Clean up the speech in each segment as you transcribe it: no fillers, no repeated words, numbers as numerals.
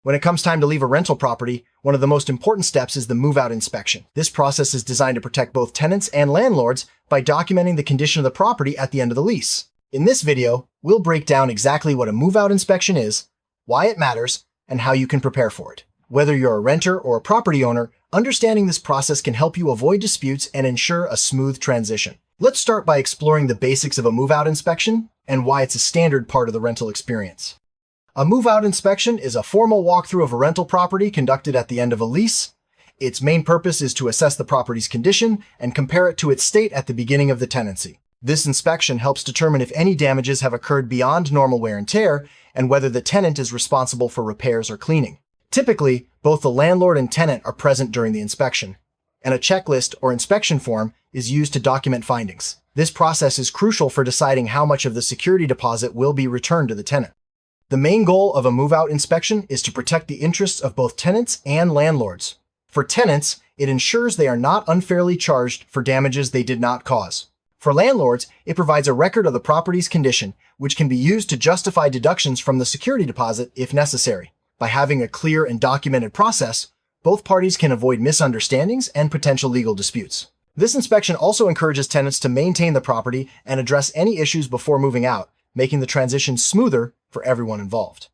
When it comes time to leave a rental property, one of the most important steps is the move-out inspection. This process is designed to protect both tenants and landlords by documenting the condition of the property at the end of the lease. In this video, we'll break down exactly what a move-out inspection is, why it matters, and how you can prepare for it. Whether you're a renter or a property owner, understanding this process can help you avoid disputes and ensure a smooth transition. Let's start by exploring the basics of a move-out inspection and why it's a standard part of the rental experience. A move-out inspection is a formal walkthrough of a rental property conducted at the end of a lease. Its main purpose is to assess the property's condition and compare it to its state at the beginning of the tenancy. This inspection helps determine if any damages have occurred beyond normal wear and tear and whether the tenant is responsible for repairs or cleaning. Typically, both the landlord and tenant are present during the inspection, and a checklist or inspection form is used to document findings. This process is crucial for deciding how much of the security deposit will be returned to the tenant. The main goal of a move-out inspection is to protect the interests of both tenants and landlords. For tenants, it ensures they are not unfairly charged for damages they did not cause. For landlords, it provides a record of the property's condition, which can be used to justify deductions from the security deposit if necessary. By having a clear and documented process, both parties can avoid misunderstandings and potential legal disputes. This inspection also encourages tenants to maintain the property and address any issues before moving out, making the transition smoother for everyone involved.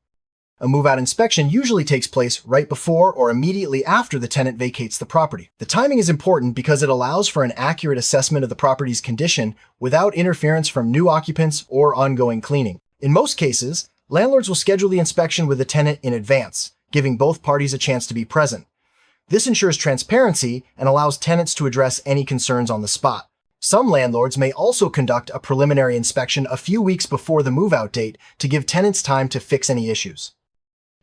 A move-out inspection usually takes place right before or immediately after the tenant vacates the property. The timing is important because it allows for an accurate assessment of the property's condition without interference from new occupants or ongoing cleaning. In most cases, landlords will schedule the inspection with the tenant in advance, giving both parties a chance to be present. This ensures transparency and allows tenants to address any concerns on the spot. Some landlords may also conduct a preliminary inspection a few weeks before the move-out date to give tenants time to fix any issues.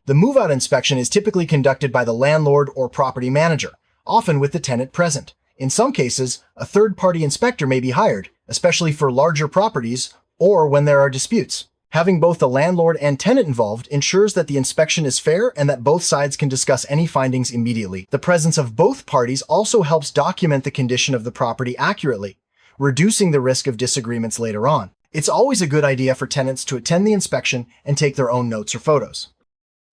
The move-out inspection is typically conducted by the landlord or property manager, often with the tenant present. In some cases, a third-party inspector may be hired, especially for larger properties or when there are disputes. Having both the landlord and tenant involved ensures that the inspection is fair and that both sides can discuss any findings immediately. The presence of both parties also helps document the condition of the property accurately, reducing the risk of disagreements later on. It's always a good idea for tenants to attend the inspection and take their own notes or photos.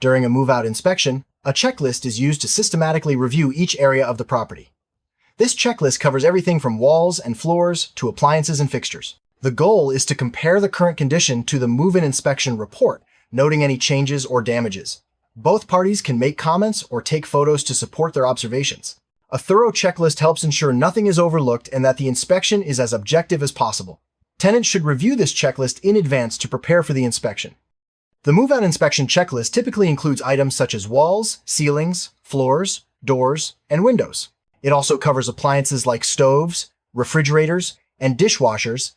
During a move-out inspection, a checklist is used to systematically review each area of the property. This checklist covers everything from walls and floors to appliances and fixtures. The goal is to compare the current condition to the move-in inspection report, noting any changes or damages. Both parties can make comments or take photos to support their observations. A thorough checklist helps ensure nothing is overlooked and that the inspection is as objective as possible. Tenants should review this checklist in advance to prepare for the inspection. The move-out inspection checklist typically includes items such as walls, ceilings, floors, doors, and windows. It also covers appliances like stoves, refrigerators, and dishwashers,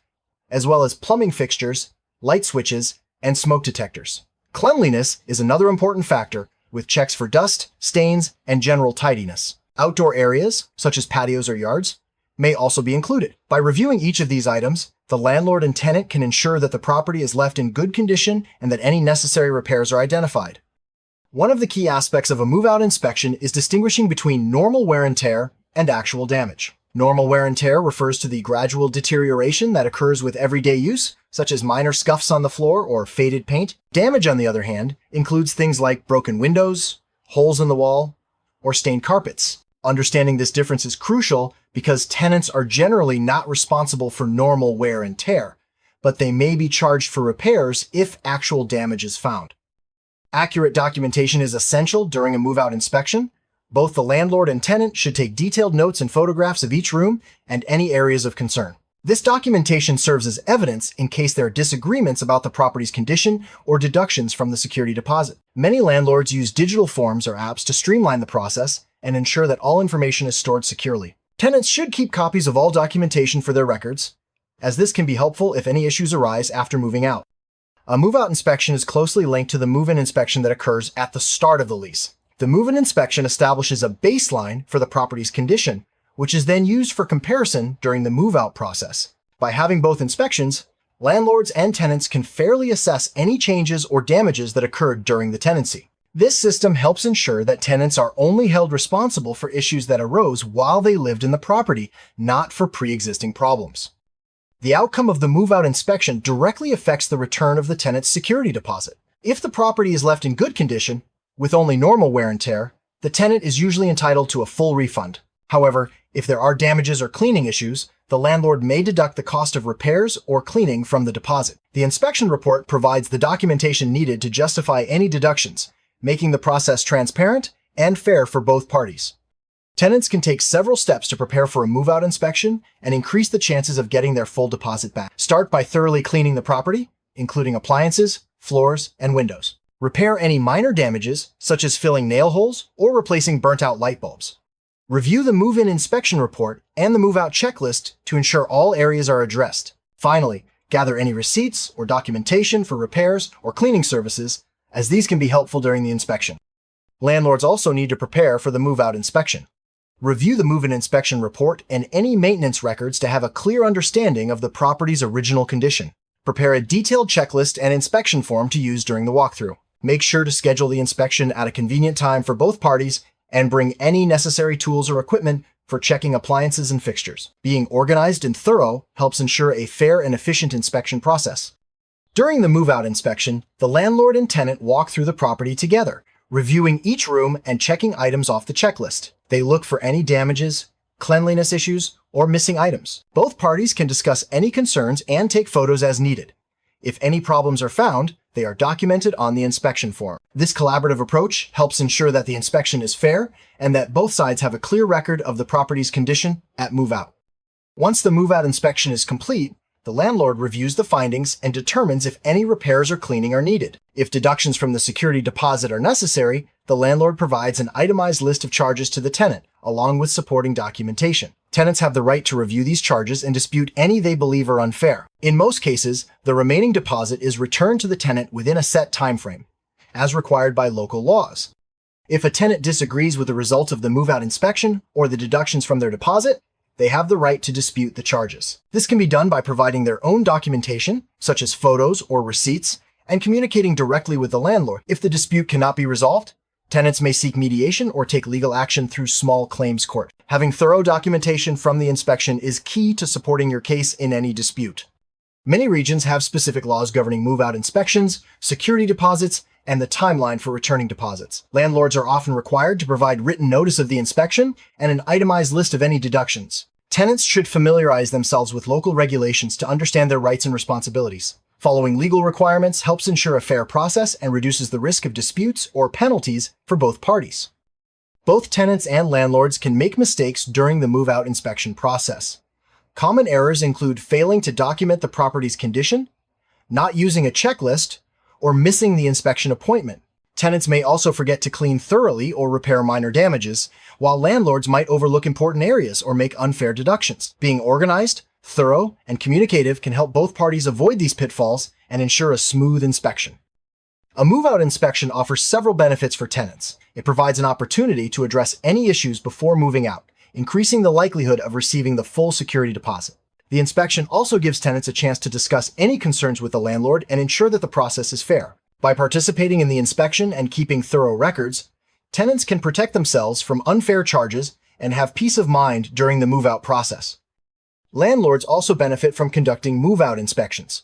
as well as plumbing fixtures, light switches, and smoke detectors. Cleanliness is another important factor, with checks for dust, stains, and general tidiness. Outdoor areas, such as patios or yards, may also be included. By reviewing each of these items, the landlord and tenant can ensure that the property is left in good condition and that any necessary repairs are identified. One of the key aspects of a move-out inspection is distinguishing between normal wear and tear and actual damage. Normal wear and tear refers to the gradual deterioration that occurs with everyday use, such as minor scuffs on the floor or faded paint. Damage, on the other hand, includes things like broken windows, holes in the wall, or stained carpets. Understanding this difference is crucial because tenants are generally not responsible for normal wear and tear, but they may be charged for repairs if actual damage is found. Accurate documentation is essential during a move-out inspection. Both the landlord and tenant should take detailed notes and photographs of each room and any areas of concern. This documentation serves as evidence in case there are disagreements about the property's condition or deductions from the security deposit. Many landlords use digital forms or apps to streamline the process and ensure that all information is stored securely. Tenants should keep copies of all documentation for their records, as this can be helpful if any issues arise after moving out. A move-out inspection is closely linked to the move-in inspection that occurs at the start of the lease. The move-in inspection establishes a baseline for the property's condition, which is then used for comparison during the move-out process. By having both inspections, landlords and tenants can fairly assess any changes or damages that occurred during the tenancy. This system helps ensure that tenants are only held responsible for issues that arose while they lived in the property, not for pre-existing problems. The outcome of the move-out inspection directly affects the return of the tenant's security deposit. If the property is left in good condition, With only normal wear and tear, the tenant is usually entitled to a full refund. However, if there are damages or cleaning issues, the landlord may deduct the cost of repairs or cleaning from the deposit. The inspection report provides the documentation needed to justify any deductions, making the process transparent and fair for both parties. Tenants can take several steps to prepare for a move-out inspection and increase the chances of getting their full deposit back. Start by thoroughly cleaning the property, including appliances, floors, and windows. Repair any minor damages, such as filling nail holes or replacing burnt-out light bulbs. Review the move-in inspection report and the move-out checklist to ensure all areas are addressed. Finally, gather any receipts or documentation for repairs or cleaning services, as these can be helpful during the inspection. Landlords also need to prepare for the move-out inspection. Review the move-in inspection report and any maintenance records to have a clear understanding of the property's original condition. Prepare a detailed checklist and inspection form to use during the walkthrough. Make sure to schedule the inspection at a convenient time for both parties and bring any necessary tools or equipment for checking appliances and fixtures. Being organized and thorough helps ensure a fair and efficient inspection process. During the move-out inspection, the landlord and tenant walk through the property together, reviewing each room and checking items off the checklist. They look for any damages, cleanliness issues, or missing items. Both parties can discuss any concerns and take photos as needed. If any problems are found, they are documented on the inspection form. This collaborative approach helps ensure that the inspection is fair and that both sides have a clear record of the property's condition at move-out. Once the move-out inspection is complete, the landlord reviews the findings and determines if any repairs or cleaning are needed. If deductions from the security deposit are necessary, the landlord provides an itemized list of charges to the tenant, along with supporting documentation. Tenants have the right to review these charges and dispute any they believe are unfair. In most cases, the remaining deposit is returned to the tenant within a set time frame, as required by local laws. If a tenant disagrees with the result of the move-out inspection or the deductions from their deposit, they have the right to dispute the charges. This can be done by providing their own documentation, such as photos or receipts, and communicating directly with the landlord. If the dispute cannot be resolved, tenants may seek mediation or take legal action through small claims court. Having thorough documentation from the inspection is key to supporting your case in any dispute. Many regions have specific laws governing move-out inspections, security deposits, and the timeline for returning deposits. Landlords are often required to provide written notice of the inspection and an itemized list of any deductions. Tenants should familiarize themselves with local regulations to understand their rights and responsibilities. Following legal requirements helps ensure a fair process and reduces the risk of disputes or penalties for both parties. Both tenants and landlords can make mistakes during the move-out inspection process. Common errors include failing to document the property's condition, not using a checklist, or missing the inspection appointment. Tenants may also forget to clean thoroughly or repair minor damages, while landlords might overlook important areas or make unfair deductions. Being organized, thorough, and communicative can help both parties avoid these pitfalls and ensure a smooth inspection. A move-out inspection offers several benefits for tenants. It provides an opportunity to address any issues before moving out, increasing the likelihood of receiving the full security deposit. The inspection also gives tenants a chance to discuss any concerns with the landlord and ensure that the process is fair. By participating in the inspection and keeping thorough records, tenants can protect themselves from unfair charges and have peace of mind during the move-out process. Landlords also benefit from conducting move-out inspections.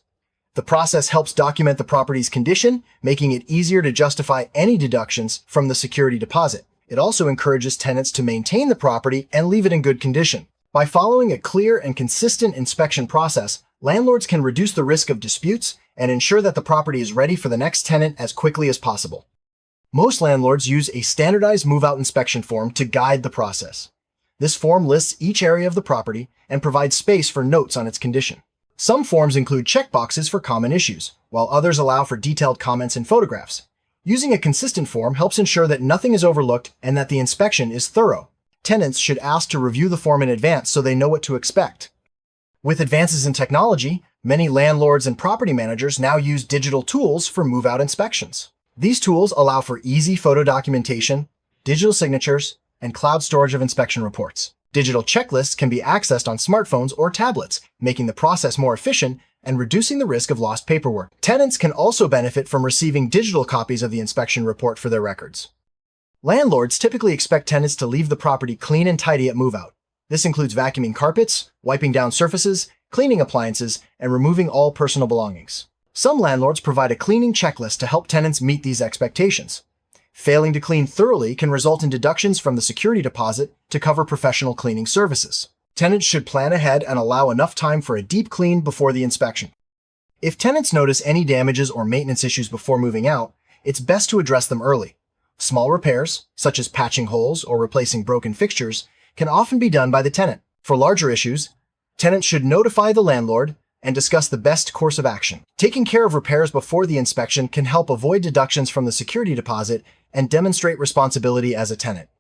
The process helps document the property's condition, making it easier to justify any deductions from the security deposit. It also encourages tenants to maintain the property and leave it in good condition. By following a clear and consistent inspection process, landlords can reduce the risk of disputes and ensure that the property is ready for the next tenant as quickly as possible. Most landlords use a standardized move-out inspection form to guide the process. This form lists each area of the property and provides space for notes on its condition. Some forms include checkboxes for common issues, while others allow for detailed comments and photographs. Using a consistent form helps ensure that nothing is overlooked and that the inspection is thorough. Tenants should ask to review the form in advance so they know what to expect. With advances in technology, many landlords and property managers now use digital tools for move-out inspections. These tools allow for easy photo documentation, digital signatures, and cloud storage of inspection reports. Digital checklists can be accessed on smartphones or tablets, making the process more efficient and reducing the risk of lost paperwork. Tenants can also benefit from receiving digital copies of the inspection report for their records. Landlords typically expect tenants to leave the property clean and tidy at move-out. This includes vacuuming carpets, wiping down surfaces, cleaning appliances, and removing all personal belongings. Some landlords provide a cleaning checklist to help tenants meet these expectations. Failing to clean thoroughly can result in deductions from the security deposit to cover professional cleaning services. Tenants should plan ahead and allow enough time for a deep clean before the inspection. If tenants notice any damages or maintenance issues before moving out, it's best to address them early. Small repairs, such as patching holes or replacing broken fixtures, can often be done by the tenant. For larger issues, tenants should notify the landlord and discuss the best course of action. Taking care of repairs before the inspection can help avoid deductions from the security deposit and demonstrate responsibility as a tenant.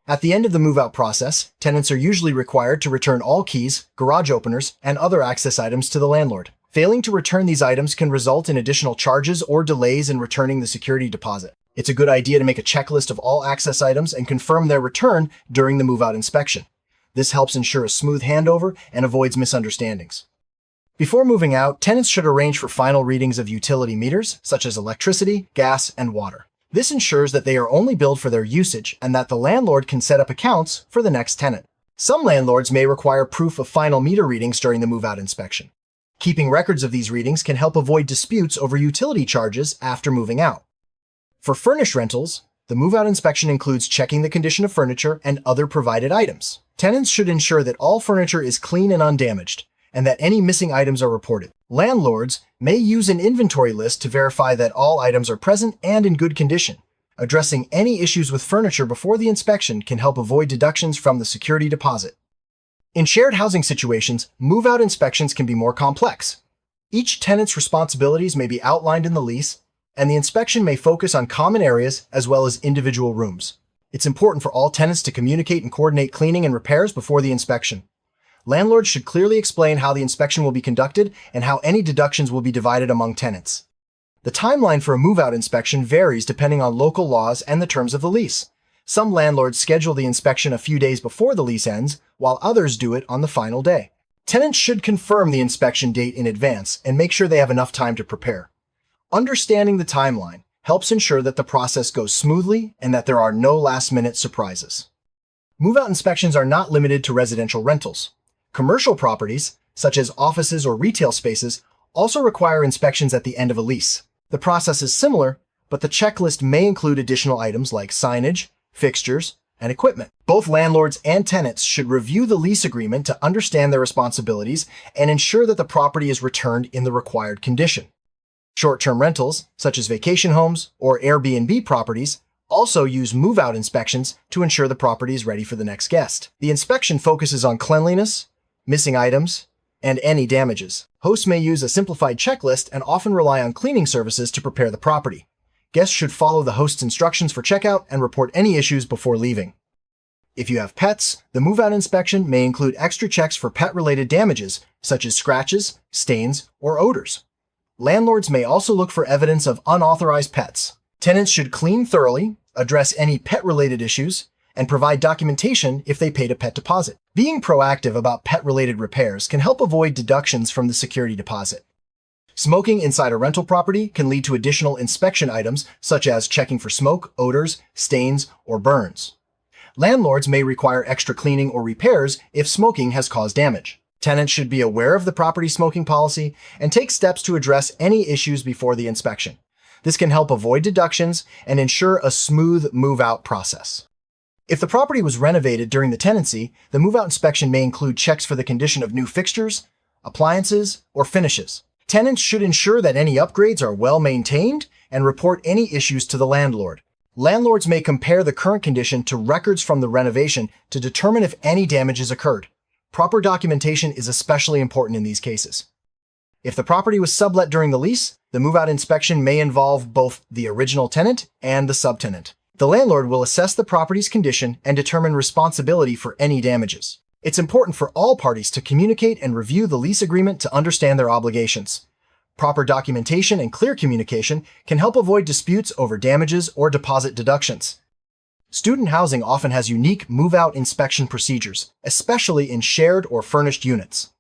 At the end of the move-out process, tenants are usually required to return all keys, garage openers, and other access items to the landlord. Failing to return these items can result in additional charges or delays in returning the security deposit. It's a good idea to make a checklist of all access items and confirm their return during the move-out inspection. This helps ensure a smooth handover and avoids misunderstandings. Before moving out, tenants should arrange for final readings of utility meters, such as electricity, gas, and water. This ensures that they are only billed for their usage and that the landlord can set up accounts for the next tenant. Some landlords may require proof of final meter readings during the move-out inspection. Keeping records of these readings can help avoid disputes over utility charges after moving out. For furnished rentals, the move-out inspection includes checking the condition of furniture and other provided items. Tenants should ensure that all furniture is clean and undamaged, and that any missing items are reported. Landlords may use an inventory list to verify that all items are present and in good condition. Addressing any issues with furniture before the inspection can help avoid deductions from the security deposit. In shared housing situations, move-out inspections can be more complex. Each tenant's responsibilities may be outlined in the lease, and the inspection may focus on common areas as well as individual rooms. It's important for all tenants to communicate and coordinate cleaning and repairs before the inspection. Landlords should clearly explain how the inspection will be conducted and how any deductions will be divided among tenants. The timeline for a move-out inspection varies depending on local laws and the terms of the lease. Some landlords schedule the inspection a few days before the lease ends, while others do it on the final day. Tenants should confirm the inspection date in advance and make sure they have enough time to prepare. Understanding the timeline helps ensure that the process goes smoothly and that there are no last-minute surprises. Move-out inspections are not limited to residential rentals. Commercial properties, such as offices or retail spaces, also require inspections at the end of a lease. The process is similar, but the checklist may include additional items like signage, fixtures, and equipment. Both landlords and tenants should review the lease agreement to understand their responsibilities and ensure that the property is returned in the required condition. Short-term rentals, such as vacation homes or Airbnb properties, also use move-out inspections to ensure the property is ready for the next guest. The inspection focuses on cleanliness, missing items, and any damages. Hosts may use a simplified checklist and often rely on cleaning services to prepare the property. Guests should follow the host's instructions for checkout and report any issues before leaving. If you have pets, the move-out inspection may include extra checks for pet-related damages, such as scratches, stains, or odors. Landlords may also look for evidence of unauthorized pets. Tenants should clean thoroughly, address any pet-related issues, and provide documentation if they paid a pet deposit. Being proactive about pet-related repairs can help avoid deductions from the security deposit. Smoking inside a rental property can lead to additional inspection items, such as checking for smoke, odors, stains, or burns. Landlords may require extra cleaning or repairs if smoking has caused damage. Tenants should be aware of the property smoking policy and take steps to address any issues before the inspection. This can help avoid deductions and ensure a smooth move-out process. If the property was renovated during the tenancy, the move-out inspection may include checks for the condition of new fixtures, appliances, or finishes. Tenants should ensure that any upgrades are well maintained and report any issues to the landlord. Landlords may compare the current condition to records from the renovation to determine if any damages occurred. Proper documentation is especially important in these cases. If the property was sublet during the lease, the move-out inspection may involve both the original tenant and the subtenant. The landlord will assess the property's condition and determine responsibility for any damages. It's important for all parties to communicate and review the lease agreement to understand their obligations. Proper documentation and clear communication can help avoid disputes over damages or deposit deductions. Student housing often has unique move-out inspection procedures, especially in shared or furnished units.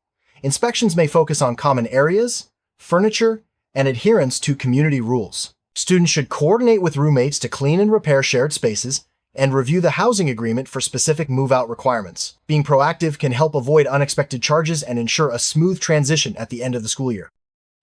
Inspections may focus on common areas, furniture, and adherence to community rules. Students should coordinate with roommates to clean and repair shared spaces and review the housing agreement for specific move-out requirements. Being proactive can help avoid unexpected charges and ensure a smooth transition at the end of the school year.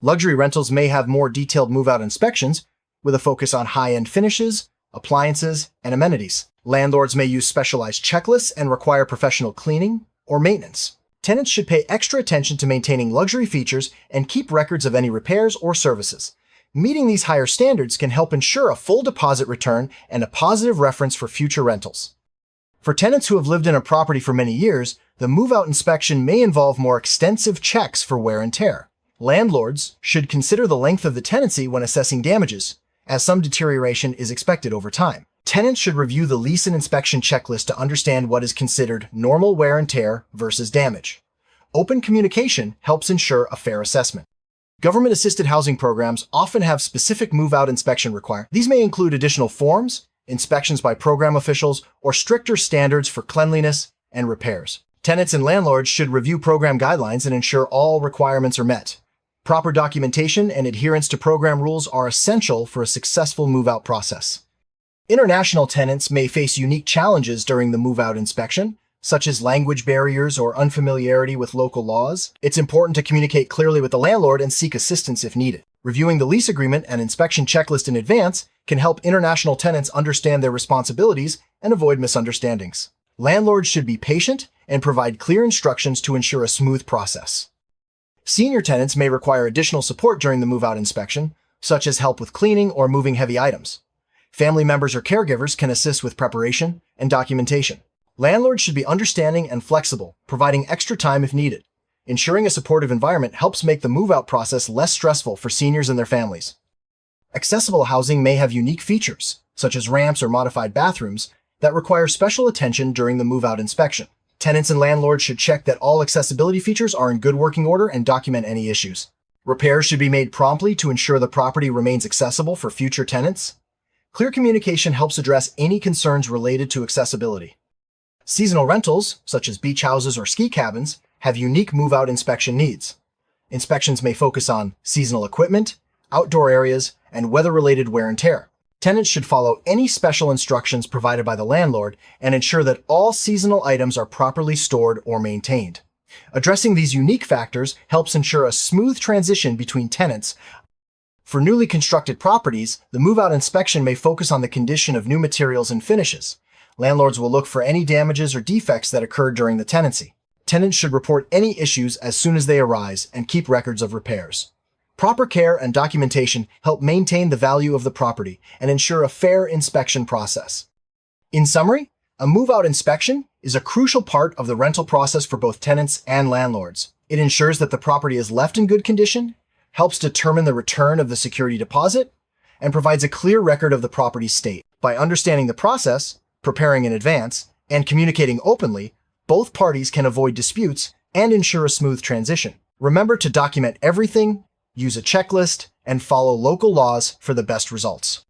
Luxury rentals may have more detailed move-out inspections, with a focus on high-end finishes, appliances, and amenities. Landlords may use specialized checklists and require professional cleaning or maintenance. Tenants should pay extra attention to maintaining luxury features and keep records of any repairs or services. Meeting these higher standards can help ensure a full deposit return and a positive reference for future rentals. For tenants who have lived in a property for many years, the move-out inspection may involve more extensive checks for wear and tear. Landlords should consider the length of the tenancy when assessing damages, as some deterioration is expected over time. Tenants should review the lease and inspection checklist to understand what is considered normal wear and tear versus damage. Open communication helps ensure a fair assessment. Government-assisted housing programs often have specific move-out inspection requirements. These may include additional forms, inspections by program officials, or stricter standards for cleanliness and repairs. Tenants and landlords should review program guidelines and ensure all requirements are met. Proper documentation and adherence to program rules are essential for a successful move-out process. International tenants may face unique challenges during the move-out inspection, such as language barriers or unfamiliarity with local laws. It's important to communicate clearly with the landlord and seek assistance if needed. Reviewing the lease agreement and inspection checklist in advance can help international tenants understand their responsibilities and avoid misunderstandings. Landlords should be patient and provide clear instructions to ensure a smooth process. Senior tenants may require additional support during the move-out inspection, such as help with cleaning or moving heavy items. Family members or caregivers can assist with preparation and documentation. Landlords should be understanding and flexible, providing extra time if needed. Ensuring a supportive environment helps make the move-out process less stressful for seniors and their families. Accessible housing may have unique features, such as ramps or modified bathrooms, that require special attention during the move-out inspection. Tenants and landlords should check that all accessibility features are in good working order and document any issues. Repairs should be made promptly to ensure the property remains accessible for future tenants. Clear communication helps address any concerns related to accessibility. Seasonal rentals, such as beach houses or ski cabins, have unique move-out inspection needs. Inspections may focus on seasonal equipment, outdoor areas, and weather-related wear and tear. Tenants should follow any special instructions provided by the landlord and ensure that all seasonal items are properly stored or maintained. Addressing these unique factors helps ensure a smooth transition between tenants. For newly constructed properties, the move-out inspection may focus on the condition of new materials and finishes. Landlords will look for any damages or defects that occurred during the tenancy. Tenants should report any issues as soon as they arise and keep records of repairs. Proper care and documentation help maintain the value of the property and ensure a fair inspection process. In summary, a move-out inspection is a crucial part of the rental process for both tenants and landlords. It ensures that the property is left in good condition, helps determine the return of the security deposit, and provides a clear record of the property's state. By understanding the process, preparing in advance, and communicating openly, both parties can avoid disputes and ensure a smooth transition. Remember to document everything, use a checklist, and follow local laws for the best results.